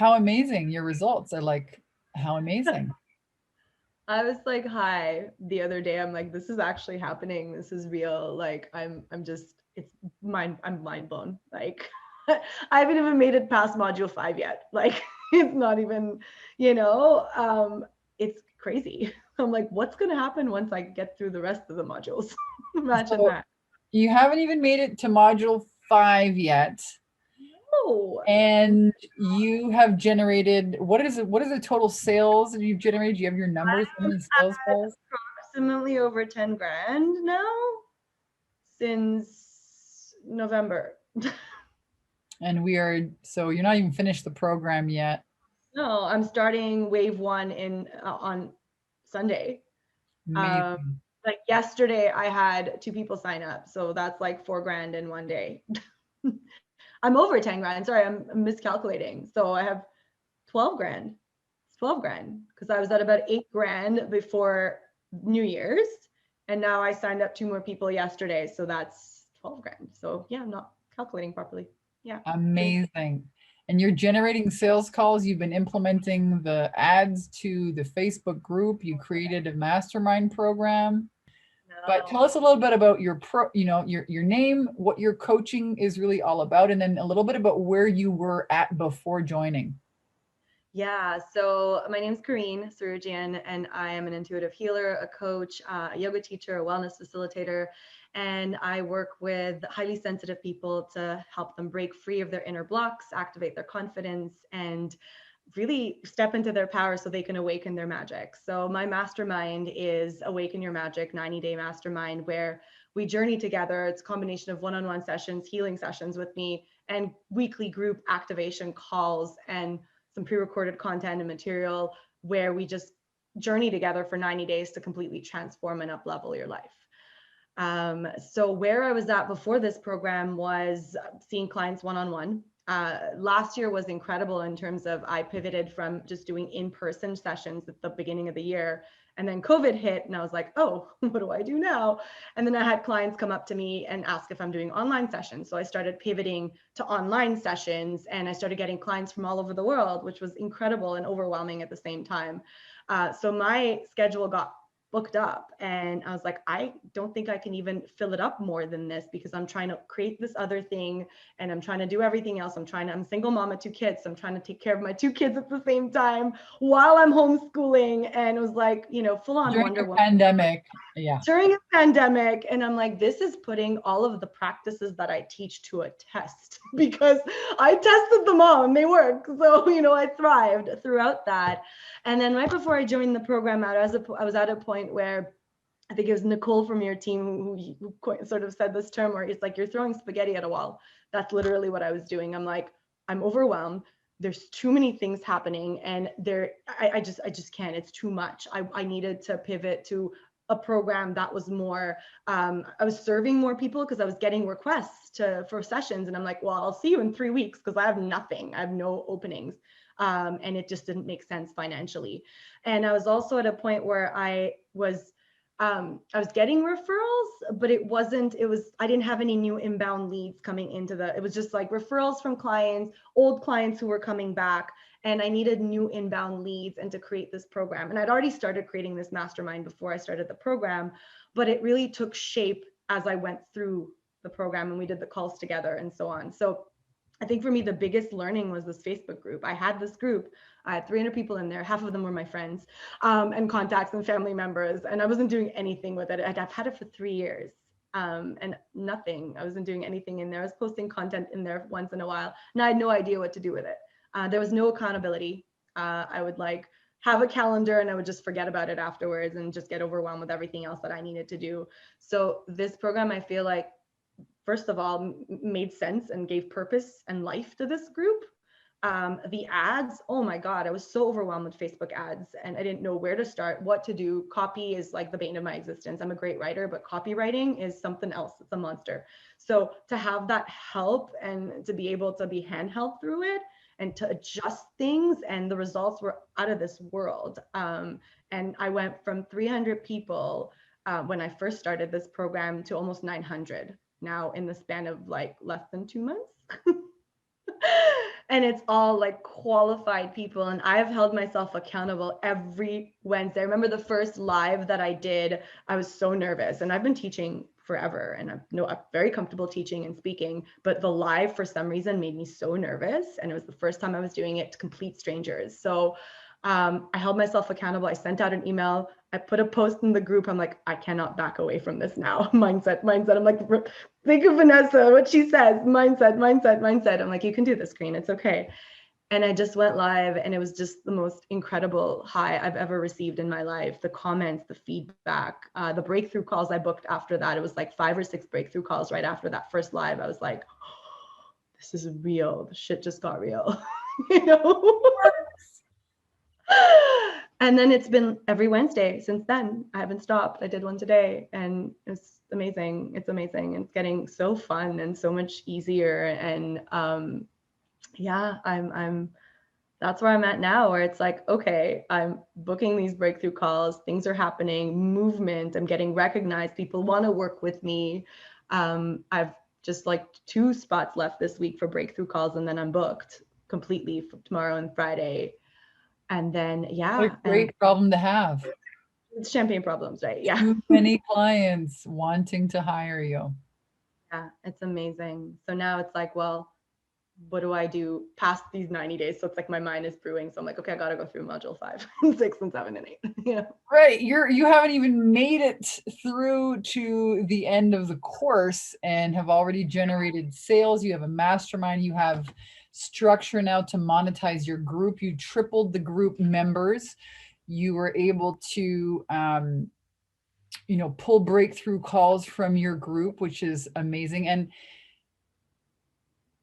how amazing your results are, like how amazing. I was like, hi, the other day. I'm like, this is actually happening. This is real. Like, I'm just, I'm mind blown. Like, I haven't even made it past module 5 yet. Like, it's not even, you know, it's crazy. I'm like, what's going to happen once I get through the rest of the modules? Imagine So that. you haven't even made it to module 5 yet. Oh, And you have generated, what is the total sales that you've generated? Do you have your numbers? How many sales calls? approximately over 10 grand now since November. And so you're not even finished the program yet. No, I'm starting wave one in on Sunday. Um, Amazing. like yesterday, I had 2 people sign up, so that's like 4 grand in one day. I'm over 10 grand. Sorry, I'm miscalculating. So I have 12 grand. It's 12 grand because I was at about 8 grand before New Year's, and now I signed up 2 more people yesterday, so that's 12 grand. So yeah, I'm not calculating properly. Yeah, doing. Amazing. And you're generating sales calls. You've been implementing the ads to the Facebook group. You created a mastermind program. But No. tell us a little bit about your name, what your coaching is really all about, and then a little bit about where you were at before joining. Yeah, so my name's Carine Surgeon, and I am an intuitive healer, a coach, a yoga teacher, a wellness facilitator, and I work with highly sensitive people to help them break free of their inner blocks, activate their confidence, and really step into their power so they can awaken their magic. So my mastermind is Awaken Your Magic 90-day mastermind, where we journey together. It's a combination of one-on-one sessions, healing sessions with me, and weekly group activation calls and some pre-recorded content and material where we just journey together for 90 days to completely transform and up level your life. So where I was at before this program was seeing clients one-on-one. Last year was incredible in terms of I pivoted from just doing in-person sessions at the beginning of the year, and then COVID hit and I was like, oh, what do I do now? And then I had clients come up to me and ask if I'm doing online sessions. So I started pivoting to online sessions, and I started getting clients from all over the world, which was incredible and overwhelming at the same time. So my schedule got booked up, and I was like, I don't think I can even fill it up more than this because I'm trying to create this other thing and I'm trying to do everything else. I'm a single mom of 2 kids, so I'm trying to take care of my 2 kids at the same time while I'm homeschooling, and it was like, full on During Wonder the Woman pandemic, yeah. during a pandemic. And I'm like, this is putting all of the practices that I teach to a test because I tested them all and they work. So, I thrived throughout that. And then right before I joined the program out, I was at a point where I think it was Nicole from your team who sort of said this term where it's like, you're throwing spaghetti at a wall. That's literally what I was doing. I'm like, I'm overwhelmed. There's too many things happening, and I just can't. It's too much. I needed to pivot to a program that was more. I was serving more people because I was getting requests for sessions, and I'm like, well, I'll see you in 3 weeks because I have nothing. I have no openings, and it just didn't make sense financially. And I was also at a point where I was getting referrals, but I didn't have any new inbound leads coming it was just like referrals from clients, old clients who were coming back, and I needed new inbound leads and to create this program. And I'd already started creating this mastermind before I started the program, but it really took shape as I went through the program and we did the calls together and so on. So I think for me, the biggest learning was this Facebook group. I had this group. I had 300 people in there. Half of them were my friends and contacts and family members. And I wasn't doing anything with it. I've had it for 3 years and nothing. I wasn't doing anything in there. I was posting content in there once in a while, and I had no idea what to do with it. There was no accountability. I would have a calendar and I would just forget about it afterwards and just get overwhelmed with everything else that I needed to do. So this program, I feel like, first of all, made sense and gave purpose and life to this group. The ads, oh my God, I was so overwhelmed with Facebook ads and I didn't know where to start, what to do. Copy is like the bane of my existence. I'm a great writer, but copywriting is something else. It's a monster. So to have that help and to be able to be handheld through it and to adjust things, and the results were out of this world. And I went from 300 people when I first started this program to almost 900 now in the span of like less than 2 months. And it's all like qualified people. And I've held myself accountable every Wednesday. I remember the first live that I did, I was so nervous, and I've been teaching forever, and I'm very comfortable teaching and speaking, but the live for some reason made me so nervous. And it was the first time I was doing it to complete strangers. So I held myself accountable. I sent out an email. I put a post in the group. I'm like, I cannot back away from this now. Mindset. I'm like, think of Vanessa, what she says, mindset. I'm like, you can do this, Carine. It's okay. And I just went live, and it was just the most incredible high I've ever received in my life. The comments, the feedback, the breakthrough calls I booked after that. It was like 5 or 6 breakthrough calls right after that first live. I was like, oh, this is real. The shit just got real, you know? And then it's been every Wednesday since then. I haven't stopped. I did one today, and it's amazing. It's amazing. It's getting so fun and so much easier. And yeah, I'm that's where I'm at now, where it's like, okay, I'm booking these breakthrough calls, things are happening, movement, I'm getting recognized, people want to work with me. I've just like 2 spots left this week for breakthrough calls, and then I'm booked completely for tomorrow and Friday. And then, yeah. What a great problem to have. It's champagne problems, right? Yeah. Too many clients wanting to hire you. Yeah, it's amazing. So now it's like, well, what do I do past these 90 days? So it's like my mind is brewing. So I'm like, okay, I got to go through module 5, 6, and 7, and 8. Yeah. Right. You haven't even made it through to the end of the course and have already generated sales. You have a mastermind. You have structure now to monetize your group. You tripled the group members. You were able to, pull breakthrough calls from your group, which is amazing. And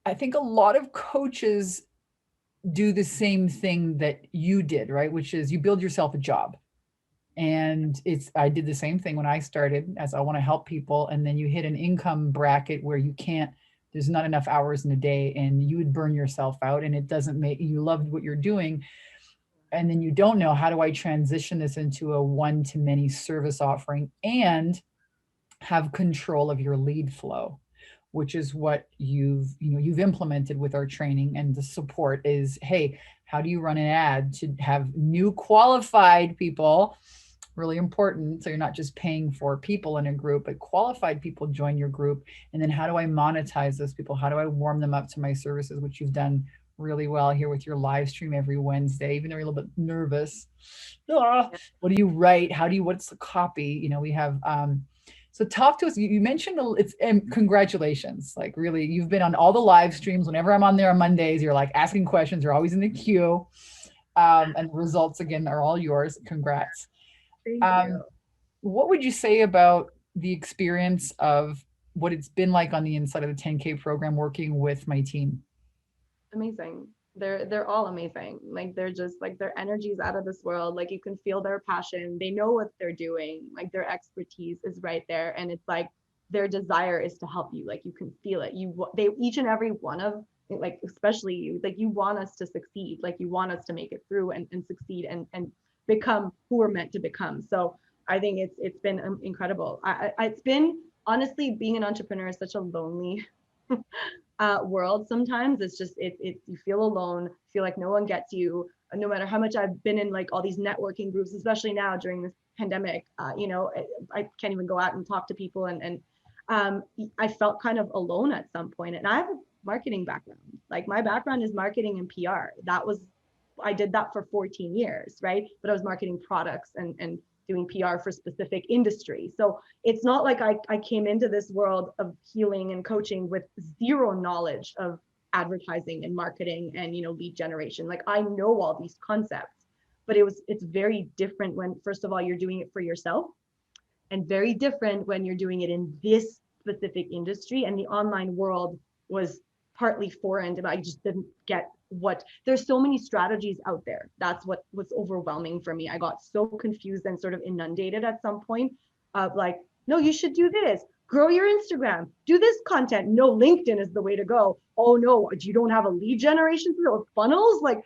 I think a lot of coaches do the same thing that you did, right? Which is you build yourself a job. And I did the same thing when I started, as I want to help people. And then you hit an income bracket where there's not enough hours in a day, and you would burn yourself out, and it doesn't make, you loved what you're doing. And then you don't know, how do I transition this into a one-to-many service offering and have control of your lead flow, which is what you've implemented with our training. And the support is, hey, how do you run an ad to have new qualified people? Really important. So you're not just paying for people in a group, but qualified people join your group. And then how do I monetize those people? How do I warm them up to my services, which you've done really well here with your live stream every Wednesday, even though you're a little bit nervous. What do you write? What's the copy? We have, so talk to us. You mentioned congratulations. Like, really, you've been on all the live streams. Whenever I'm on there on Mondays, you're like asking questions. You're always in the queue. And the results, again, are all yours. Congrats. Thank you. What would you say about the experience of what it's been like on the inside of the 10K program working with my team? Amazing. They're all amazing. Like, they're just like, their energy's out of this world. Like, you can feel their passion. They know what they're doing. Like, their expertise is right there. And it's like, their desire is to help you. Like, you can feel it. They, each and every one of, like, especially you, like, you want us to succeed. Like, you want us to make it through and succeed and become who we're meant to become. So I think it's been incredible. It's been, honestly, being an entrepreneur is such a lonely world sometimes. It's just you feel alone, feel like no one gets you, no matter how much I've been in like all these networking groups, especially now during this pandemic. I can't even go out and talk to people, and I felt kind of alone at some point. And I have a marketing background. Like, my background is marketing and PR. I did that for 14 years, right? But I was marketing products and doing PR for specific industry. So it's not like I came into this world of healing and coaching with zero knowledge of advertising and marketing and, lead generation. Like, I know all these concepts, but it's very different when, first of all, you're doing it for yourself, and very different when you're doing it in this specific industry. And the online world was partly foreign, and I just didn't get there's so many strategies out there. That's what was overwhelming for me. I got so confused and sort of inundated at some point of like, no, you should do this, grow your Instagram, do this content. No, LinkedIn is the way to go. Oh no, you don't have a lead generation or funnels? Like,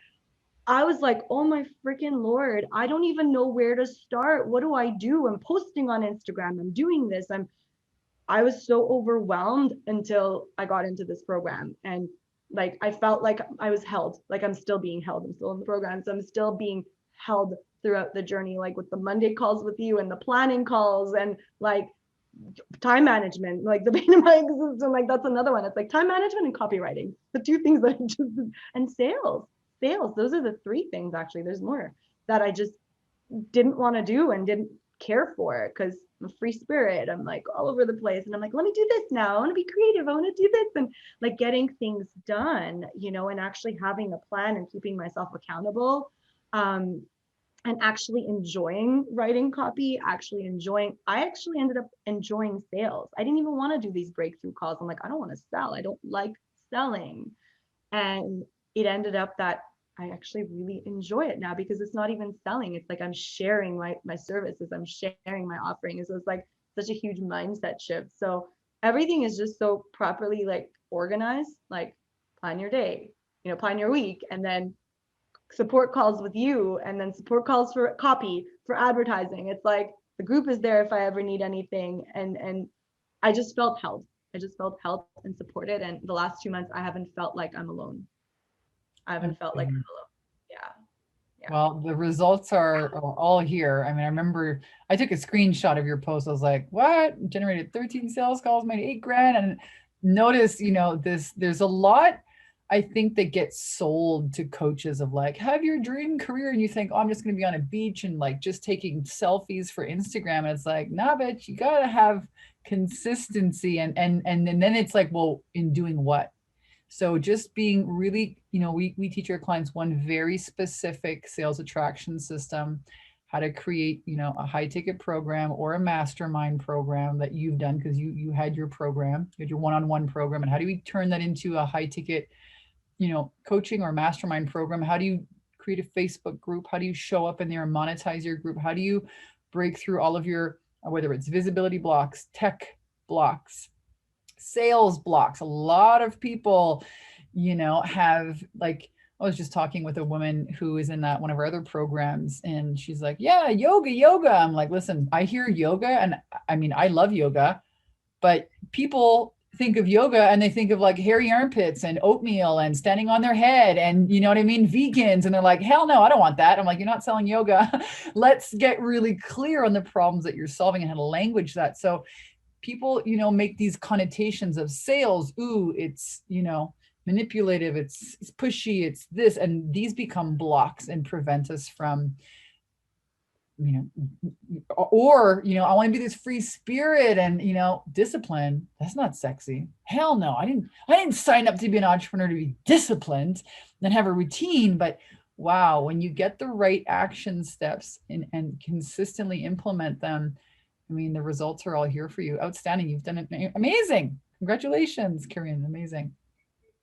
I was like, oh my freaking Lord, I don't even know where to start. What do I do? I'm posting on Instagram, I'm doing this. I was so overwhelmed until I got into this program. And like I felt like I was held, like I'm still being held. I'm still in the program. So I'm still being held throughout the journey, like with the Monday calls with you and the planning calls and like time management, like the Betamax system, like that's another one. It's like time management and copywriting, the two things that I just, and sales. Those are the three things actually. There's more that I just didn't want to do and didn't care for because I'm a free spirit. I'm like all over the place. And I'm like, let me do this now. I want to be creative. I want to do this. And like getting things done, you know, and actually having a plan and keeping myself accountable. And actually enjoying writing copy, I actually ended up enjoying sales. I didn't even want to do these breakthrough calls. I'm like, I don't want to sell. I don't like selling. And it ended up that I actually really enjoy it now because it's not even selling. It's like I'm sharing my services. I'm sharing my offerings. So it's like such a huge mindset shift. So everything is just so properly like organized, like plan your day, you know, plan your week, and then support calls with you, and then support calls for copy, for advertising. It's like the group is there if I ever need anything. And I just felt held. I just felt held and supported. And the last 2 months, I haven't felt like I'm alone. I haven't felt like I'm alone. Yeah. Yeah. Well, the results are all here. I mean, I remember I took a screenshot of your post. I was like, what? Generated 13 sales calls, made 8 grand. And notice, you know, there's a lot I think that gets sold to coaches of like, have your dream career. And you think, oh, I'm just going to be on a beach and like just taking selfies for Instagram. And it's like, nah, bitch, you got to have consistency. And then it's like, well, in doing what? So just being really, you know, we teach our clients one very specific sales attraction system, how to create, you know, a high ticket program or a mastermind program that you've done because you had your program, you had your one-on-one program. And how do we turn that into a high ticket, you know, coaching or mastermind program? How do you create a Facebook group? How do you show up in there and monetize your group? How do you break through all of your, whether it's visibility blocks, tech blocks, sales blocks? A lot of people, you know, have like, I was just talking with a woman who is in that one of our other programs, and she's like, yeah, yoga. I'm like, listen, I hear yoga, and I mean, I love yoga, but people think of yoga and they think of like hairy armpits and oatmeal and standing on their head and, you know what I mean, vegans, and they're like, hell no, I don't want that. I'm like, you're not selling yoga. Let's get really clear on the problems that you're solving and how to language that. So people, you know, make these connotations of sales. Ooh, it's, you know, manipulative, it's pushy, it's this, and these become blocks and prevent us from, you know, or, you know, I want to be this free spirit and, you know, discipline. That's not sexy. Hell no. I didn't sign up to be an entrepreneur to be disciplined and have a routine. But wow, when you get the right action steps and consistently implement them, I mean, the results are all here for you. Outstanding. You've done it. Amazing. Congratulations, Carine. Amazing.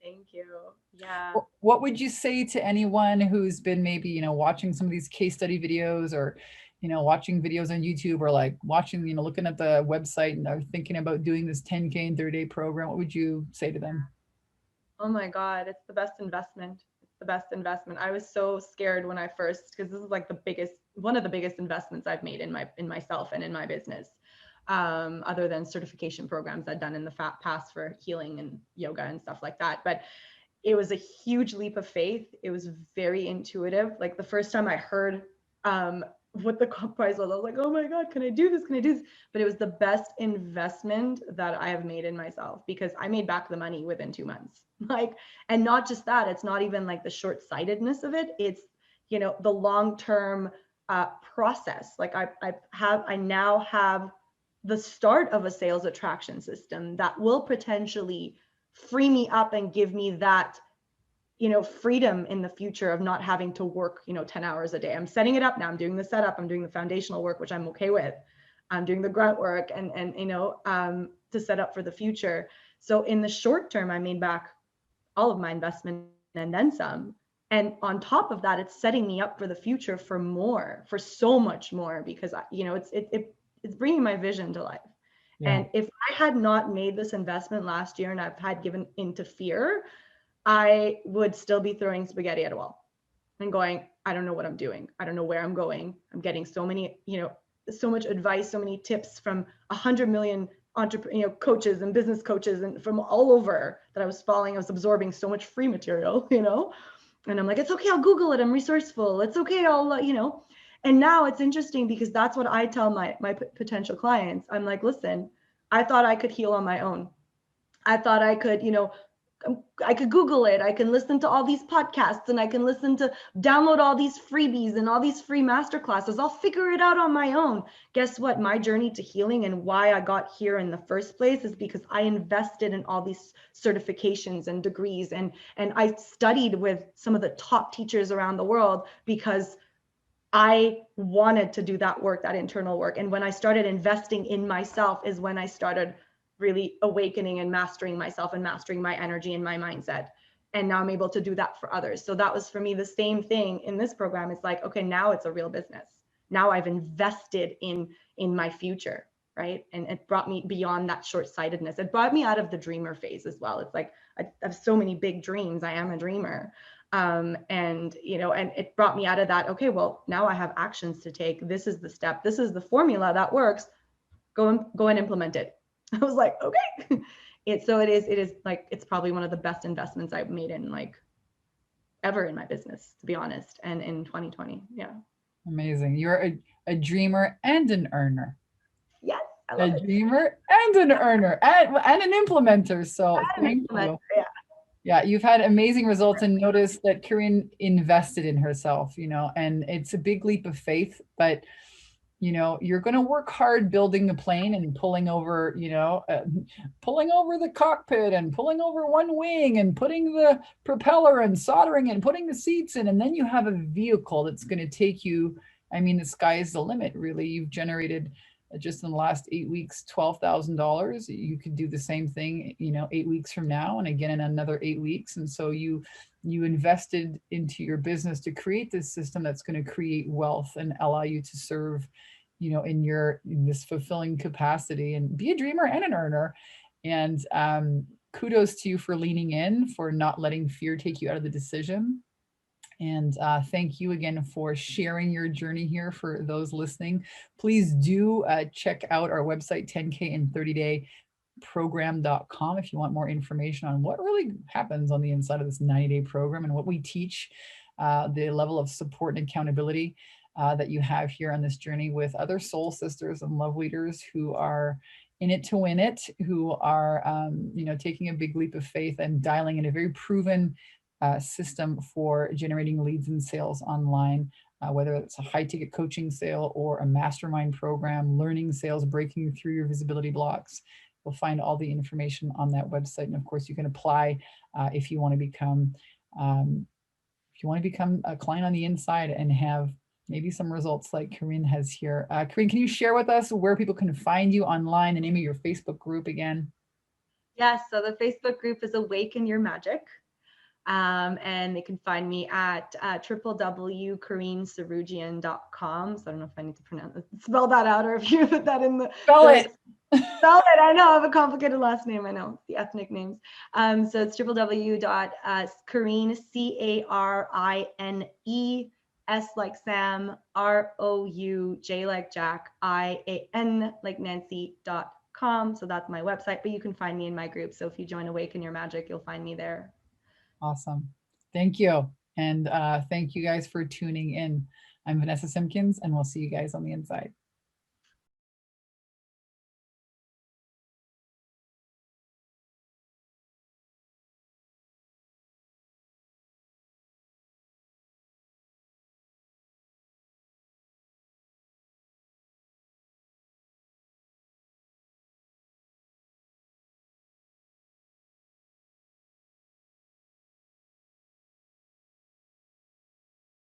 Thank you. Yeah. What would you say to anyone who's been maybe, you know, watching some of these case study videos, or, you know, watching videos on YouTube, or like watching, you know, looking at the website and are thinking about doing this 10K in 30-day program? What would you say to them? Oh my God, it's the best investment. It's the best investment. I was so scared when I first, because this is like one of the biggest investments I've made in myself and in my business. Other than certification programs I've done in the past for healing and yoga and stuff like that. But it was a huge leap of faith. It was very intuitive. Like the first time I heard what the comp price was, I was like, oh my God, can I do this? Can I do this? But it was the best investment that I have made in myself, because I made back the money within 2 months. Like, and not just that, it's not even like the short-sightedness of it. It's, you know, the long-term process. Like I now have the start of a sales attraction system that will potentially free me up and give me that, you know, freedom in the future of not having to work, you know, 10 hours a day. I'm setting it up now. I'm doing the setup. I'm doing the foundational work, which I'm okay with. I'm doing the grunt work and you know, to set up for the future. So in the short term, I made back all of my investment and then some. And on top of that, it's setting me up for the future for more, for so much more, because, you know, it's bringing my vision to life. Yeah. And if I had not made this investment last year and I've had given into fear, I would still be throwing spaghetti at a wall and going, I don't know what I'm doing. I don't know where I'm going. I'm getting so many, you know, so much advice, so many tips from 100 million coaches and business coaches and from all over that I was following. I was absorbing so much free material, and I'm like, it's okay, I'll Google it. I'm resourceful. It's okay. I'll. And now it's interesting because that's what I tell my potential clients. I'm like, listen, I thought I could heal on my own. I thought I could, I could Google it. I can listen to all these podcasts and I can download all these freebies and all these free masterclasses. I'll figure it out on my own. Guess what? My journey to healing and why I got here in the first place is because I invested in all these certifications and degrees. And I studied with some of the top teachers around the world because I wanted to do that work, that internal work. And when I started investing in myself is when I started really awakening and mastering myself and mastering my energy and my mindset. And now I'm able to do that for others. So that was for me the same thing in this program. It's like, okay, now it's a real business. Now I've invested in my future, right? And it brought me beyond that short-sightedness. It brought me out of the dreamer phase as well. It's like, I have so many big dreams. I am a dreamer. And it brought me out of that. Okay, well, now I have actions to take. This is the step. This is the formula that works. Go and implement it. I was like, okay. It is like, it's probably one of the best investments I've made in like ever in my business, to be honest. And in 2020. Yeah. Amazing. You're a dreamer and an earner. Yes. I love it. Dreamer and an earner and an implementer. So thank you. Yeah. Yeah, you've had amazing results, and notice that Carine invested in herself, and it's a big leap of faith, but you're going to work hard building a plane and pulling over the cockpit and pulling over one wing and putting the propeller and soldering and putting the seats in. And then you have a vehicle that's going to take you. I mean, the sky is the limit, really. You've generated just in the last 8 weeks, $12,000. You could do the same thing, 8 weeks from now, and again in another 8 weeks. And so you invested into your business to create this system that's going to create wealth and allow you to serve, in this fulfilling capacity and be a dreamer and an earner. And kudos to you for leaning in, for not letting fear take you out of the decision. And thank you again for sharing your journey here. For those listening, please do check out our website, 10K in 30-day program.com, if you want more information on what really happens on the inside of this 90-day program and what we teach, the level of support and accountability that you have here on this journey with other soul sisters and love leaders who are in it to win it, who are taking a big leap of faith and dialing in a very proven system for generating leads and sales online, whether it's a high ticket coaching sale or a mastermind program, learning sales, breaking through your visibility blocks. You'll find all the information on that website. And of course, you can apply if you want to become a client on the inside and have maybe some results like Carine has here. Carine, can you share with us where people can find you online, the name of your Facebook group again? Yes, so the Facebook group is Awaken Your Magic. And they can find me at www.carinesarugian.com. So I don't know if I need to spell that out, or if you put that in the spell it. Spell it. I know I have a complicated last name. I know the ethnic names. So it's www.carine, CARINE, S like Sam, ROUJ like Jack, IAN like Nancy.com. So that's my website, but you can find me in my group. So if you join Awaken Your Magic, you'll find me there. Awesome. Thank you. And thank you guys for tuning in. I'm Vanessa Simpkins, and we'll see you guys on the inside.